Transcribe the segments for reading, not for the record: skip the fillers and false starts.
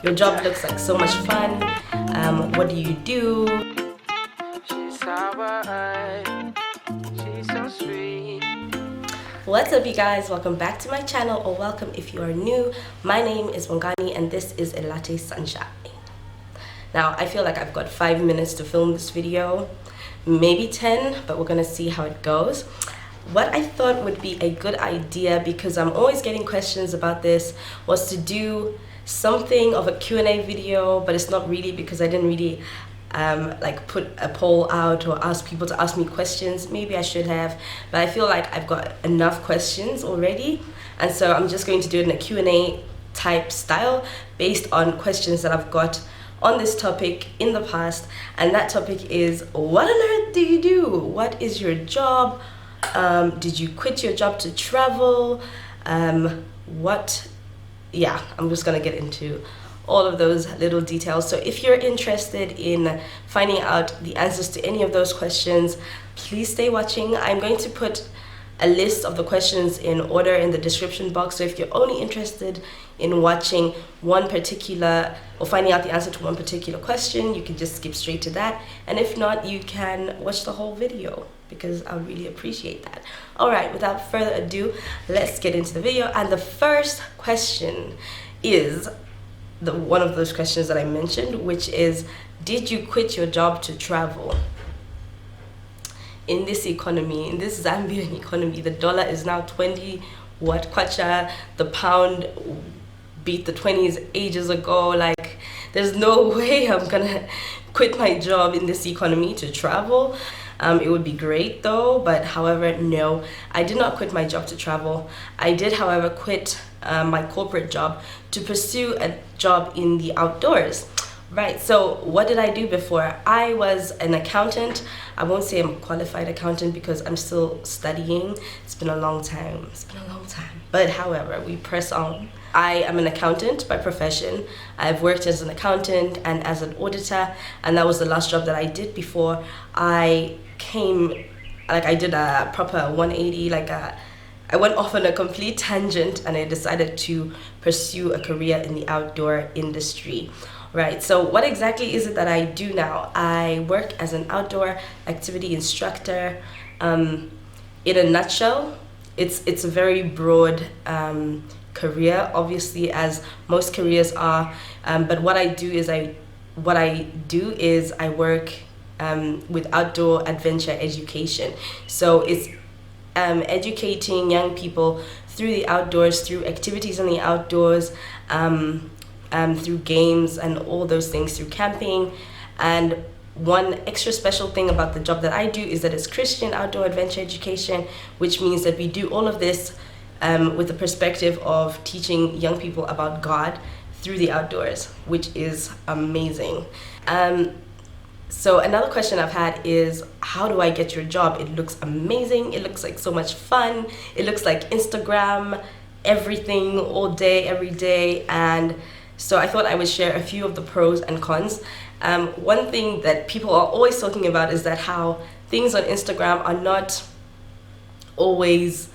Your job looks like so much fun. What do you do? She's sour, she's so sweet. What's up, you guys? Welcome back to my channel, or welcome if you are new. My name is Wangani and this is a Latte Sunshine. Now, I feel like I've got 5 minutes to film this video, maybe 10, but we're gonna see how it goes. What I thought would be a good idea, because I'm always getting questions about this, was to do something of a Q&A video, but it's not really, because I didn't really like put a poll out or ask people to ask me questions. Maybe I should have, but I feel like I've got enough questions already, and so I'm just going to do it in a Q&A type style based on questions that I've got on this topic in the past. And that topic is, what on earth do you do? What is your job? Did you quit your job to travel? Yeah, I'm just gonna get into all of those little details. So if you're interested in finding out the answers to any of those questions, please stay watching. I'm going to put a list of the questions in order in the description box. So if you're only interested in watching one particular, or finding out the answer to one particular question, you can just skip straight to that. And if not, you can watch the whole video, because I would really appreciate that. All right, without further ado, let's get into the video. And the first question is one of those questions that I mentioned, which is, did you quit your job to travel? In this economy, in this Zambian economy, the dollar is now 20 kwacha. The pound beat the 20s ages ago. Like, there's no way I'm gonna quit my job in this economy to travel. It would be great though, but however, no, I did not quit my job to travel. I did, however, quit my corporate job to pursue a job in the outdoors. Right, so what did I do before? I was an accountant. I won't say I'm a qualified accountant because I'm still studying. It's been a long time. But however, we press on. I am an accountant by profession. I've worked as an accountant and as an auditor, and that was the last job that I did before I did a proper 180, I went off on a complete tangent and I decided to pursue a career in the outdoor industry. Right, so what exactly is it that I do now? I work as an outdoor activity instructor. In a nutshell, it's a very broad career, obviously, as most careers are. But what I do is I work with outdoor adventure education. So it's educating young people through the outdoors, through activities in the outdoors, through games and all those things, through camping. And one extra special thing about the job that I do is that it's Christian outdoor adventure education, which means that we do all of this with the perspective of teaching young people about God through the outdoors, which is amazing. So another question I've had is, how do I get your job? It looks amazing. It looks like so much fun. It looks like Instagram, everything, all day, every day. And so I thought I would share a few of the pros and cons. One thing that people are always talking about is that how things on Instagram are not always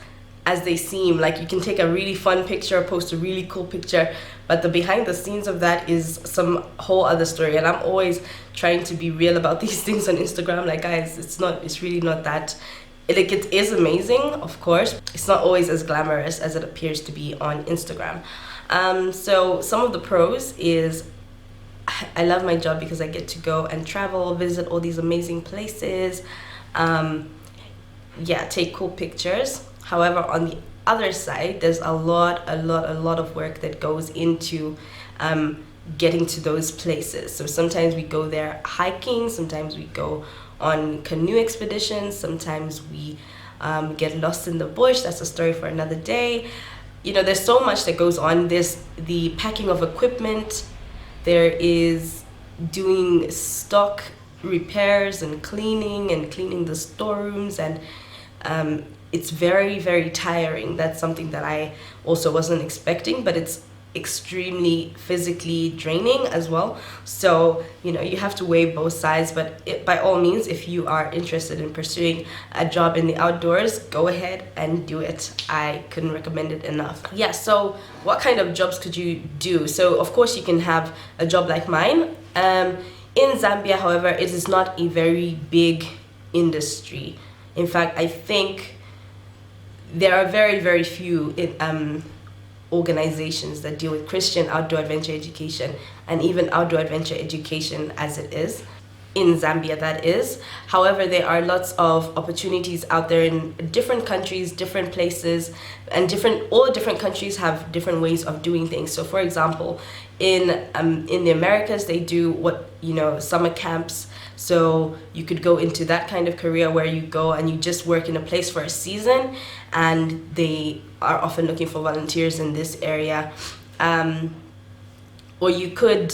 as they seem. Like, you can take a really fun picture, post a really cool picture, but the behind the scenes of that is some whole other story. And I'm always trying to be real about these things on Instagram. Like, guys, it's really not that. It is amazing, of course. It's not always as glamorous as it appears to be on Instagram. So some of the pros is, I love my job because I get to go and travel, visit all these amazing places, take cool pictures. However, on the other side, there's a lot of work that goes into getting to those places. So sometimes we go there hiking, sometimes we go on canoe expeditions, sometimes we get lost in the bush. That's a story for another day. You know, there's so much that goes on. There's the packing of equipment. There is doing stock repairs and cleaning the storerooms, and it's very, very tiring. That's something that I also wasn't expecting, but it's extremely physically draining as well. So, you have to weigh both sides, but by all means, if you are interested in pursuing a job in the outdoors, go ahead and do it. I couldn't recommend it enough. Yeah, so what kind of jobs could you do? So, of course, you can have a job like mine. In Zambia, however, it is not a very big industry. In fact, I think there are very, very few organizations that deal with Christian outdoor adventure education, and even outdoor adventure education as it is in Zambia, that is. However, there are lots of opportunities out there in different countries, different places, and all different countries have different ways of doing things. So for example, in the Americas, they do summer camps. So you could go into that kind of career where you go and you just work in a place for a season, and they are often looking for volunteers in this area. Or you could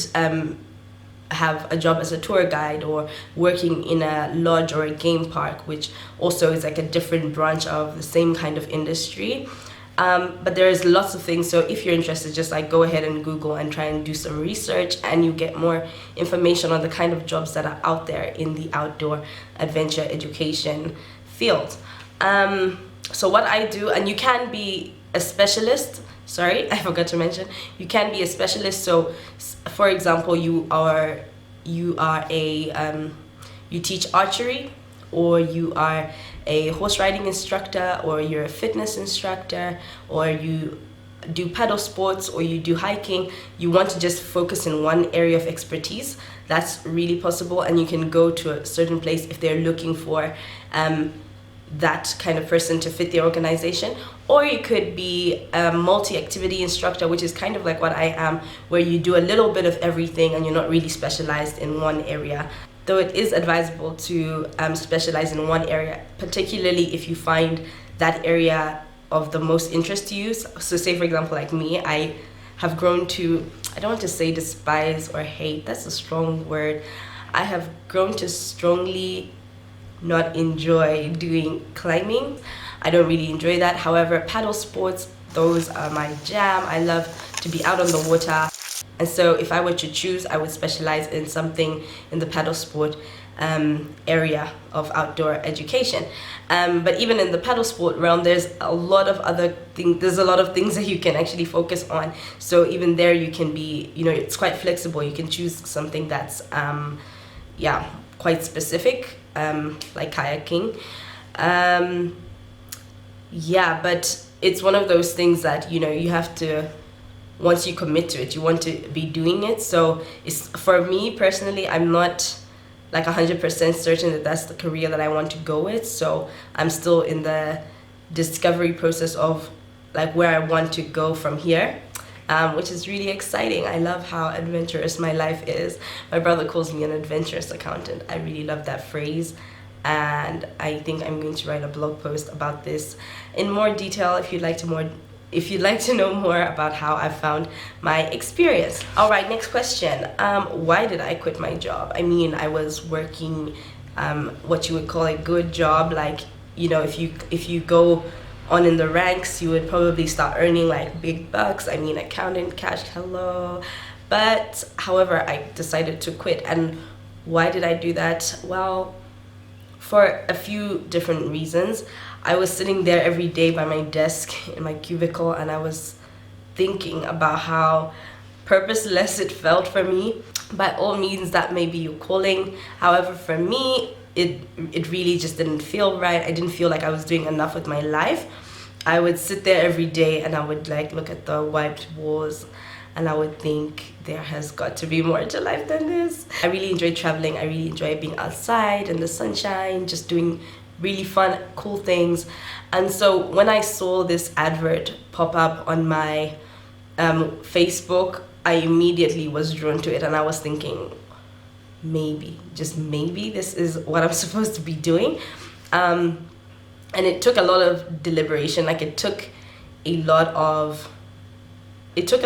have a job as a tour guide or working in a lodge or a game park, which also is like a different branch of the same kind of industry. But there is lots of things. So if you're interested, just like go ahead and Google and try and do some research, and you get more information on the kind of jobs that are out there in the outdoor adventure education field. So what I do, and you can be a specialist. Sorry, I forgot to mention, you can be a specialist. So for example, you teach archery, or you are a horse riding instructor, or you're a fitness instructor, or you do paddle sports, or you do hiking. You want to just focus in one area of expertise. That's really possible, and you can go to a certain place if they're looking for that kind of person to fit the organization. Or you could be a multi-activity instructor, which is kind of like what I am, where you do a little bit of everything and you're not really specialized in one area. Though it is advisable to specialize in one area, particularly if you find that area of the most interest to you. So say, for example, like me, I have grown to, I don't want to say despise or hate, that's a strong word. I have grown to strongly not enjoy doing climbing. I don't really enjoy that. However, paddle sports, those are my jam. I love to be out on the water. And so if I were to choose, I would specialize in something in the paddle sport area of outdoor education. But even in the paddle sport realm, there's a lot of other things. There's a lot of things that you can actually focus on. So even there, you can be, it's quite flexible. You can choose something that's, quite specific, like kayaking. But it's one of those things that, you have to, once you commit to it, you want to be doing it. So it's, for me personally, I'm not like 100% certain that that's the career that I want to go with. So I'm still in the discovery process of like where I want to go from here, which is really exciting. I love how adventurous my life is. My brother calls me an adventurous accountant. I really love that phrase. And I think I'm going to write a blog post about this in more detail if you'd like to know more about how I found my experience. All right, next question. Why did I quit my job? I mean, I was working what you would call a good job. Like, if you go on in the ranks, you would probably start earning like big bucks. I mean, accountant cash, hello. But however, I decided to quit. And why did I do that? Well, for a few different reasons. I was sitting there every day by my desk in my cubicle, and I was thinking about how purposeless it felt for me. By all means, that may be your calling. However, for me, it really just didn't feel right. I didn't feel like I was doing enough with my life. I would sit there every day and I would like look at the wiped walls, and I would think there has got to be more to life than this. I really enjoy traveling. I really enjoy being outside in the sunshine, just doing really fun, cool things. And so when I saw this advert pop up on my Facebook, I immediately was drawn to it, and I was thinking, maybe, just maybe, this is what I'm supposed to be doing. And it took a lot of deliberation. Like it took a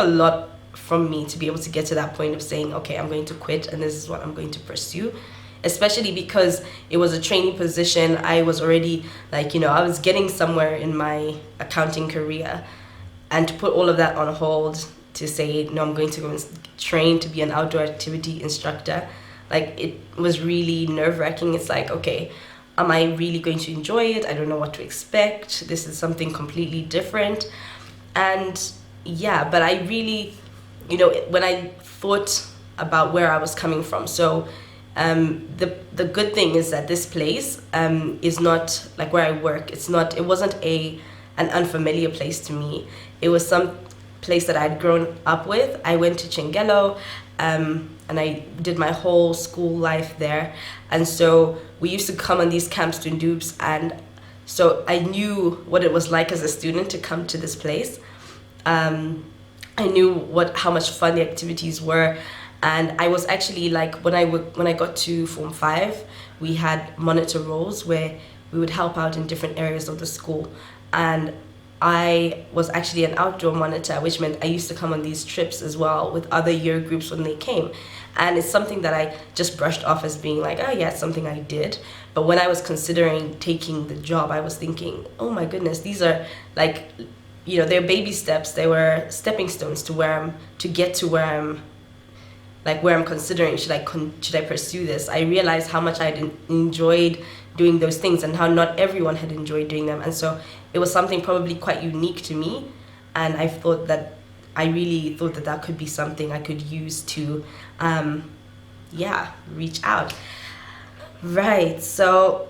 lot from me to be able to get to that point of saying, okay, I'm going to quit and this is what I'm going to pursue. Especially because it was a trainee position. I was already like, I was getting somewhere in my accounting career, and to put all of that on hold, to say, no, I'm going to go and train to be an outdoor activity instructor. Like, it was really nerve-wracking. It's like, okay, am I really going to enjoy it? I don't know what to expect. This is something completely different. And yeah, but I really, when I thought about where I was coming from, so the good thing is that this place is not like where I work. It wasn't an unfamiliar place to me. It was some place that I'd grown up with. I went to Chingelo, and I did my whole school life there. And so we used to come on these camps to Ndoops, and so I knew what it was like as a student to come to this place. I knew how much fun the activities were, and I was actually like, when I got to Form 5, we had monitor roles where we would help out in different areas of the school, and I was actually an outdoor monitor, which meant I used to come on these trips as well with other year groups when they came. And it's something that I just brushed off as being like, oh yeah, it's something I did. But when I was considering taking the job, I was thinking, oh my goodness, these are like, they're baby steps. They were stepping stones to get to where I'm considering, should I pursue this? I realized how much I'd enjoyed doing those things and how not everyone had enjoyed doing them. And so it was something probably quite unique to me. And I really thought that could be something I could use to, reach out. Right, so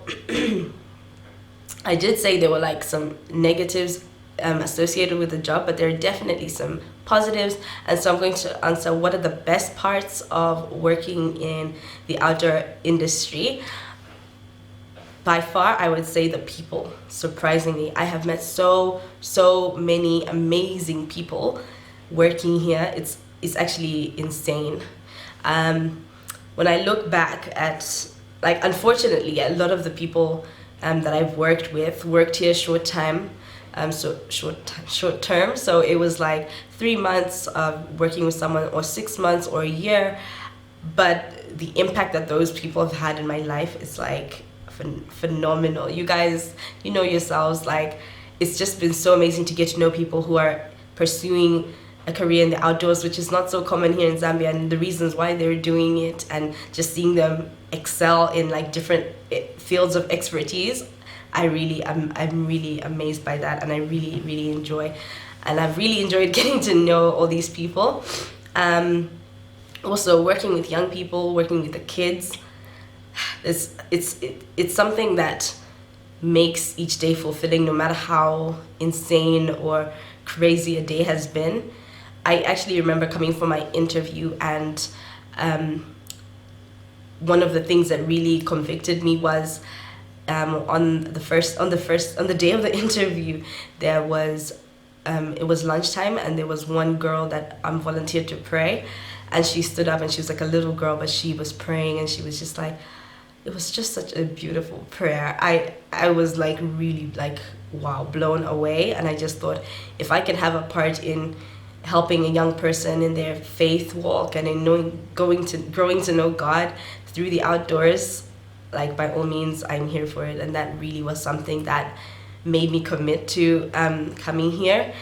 I did say there were like some negatives associated with the job, but there are definitely some positives. And so I'm going to answer what are the best parts of working in the outdoor industry. By far, I would say the people. Surprisingly, I have met so many amazing people working here. It's actually insane. When I look back at, like, unfortunately, a lot of the people that I've worked here short term. So it was like 3 months of working with someone, or 6 months, or a year. But the impact that those people have had in my life is like phenomenal. You guys, you know yourselves, like, it's just been so amazing to get to know people who are pursuing a career in the outdoors, which is not so common here in Zambia, and the reasons why they're doing it, and just seeing them excel in like different fields of expertise. I'm really amazed by that, and I really enjoy, and I've really enjoyed getting to know all these people. Also working with young people, working with the kids, it's something that makes each day fulfilling, no matter how insane or crazy a day has been. I actually remember coming for my interview, and one of the things that really convicted me was on the day of the interview, there was it was lunchtime, and there was one girl that volunteered to pray, and she stood up, and she was like a little girl, but she was praying, and she was just like, it was just such a beautiful prayer. I was like really like, wow, blown away. And I just thought, if I can have a part in helping a young person in their faith walk and in growing to know God through the outdoors, like, by all means, I'm here for it. And that really was something that made me commit to coming here.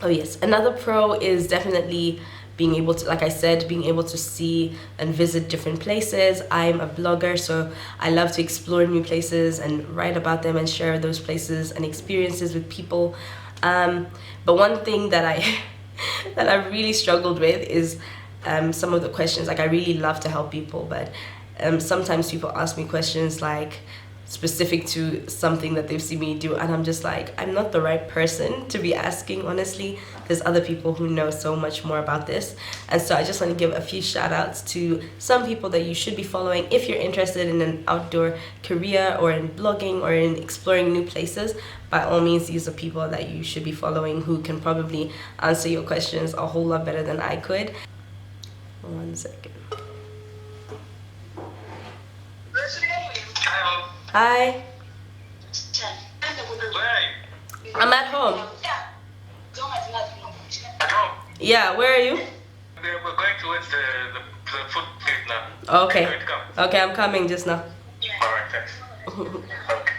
Oh yes, another pro is definitely being able to, like I said, being able to see and visit different places. I'm a blogger, so I love to explore new places and write about them and share those places and experiences with people. But one thing that I really struggled with is some of the questions. Like, I really love to help people, but sometimes people ask me questions like specific to something that they've seen me do, and I'm just like, I'm not the right person to be asking, honestly. There's other people who know so much more about this. And so I just want to give a few shout outs to some people that you should be following if you're interested in an outdoor career, or in blogging, or in exploring new places. By all means, these are people that you should be following, who can probably answer your questions a whole lot better than I could. 1 second. Hi. I'm at home. At home? Yeah, where are you? We're going towards the food place now. Okay. Are you going to come? Okay, I'm coming just now. Alright, thanks. Okay.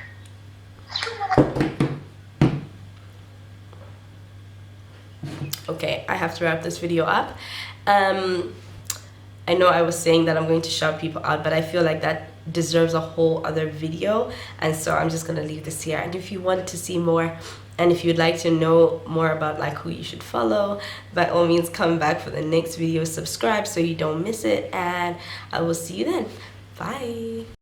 Okay, I have to wrap this video up. I know I was saying that I'm going to shout people out, but I feel like that deserves a whole other video, and so I'm just gonna leave this here. And if you want to see more, and if you'd like to know more about like who you should follow, by all means come back for the next video, subscribe so you don't miss it, and I will see you then. Bye.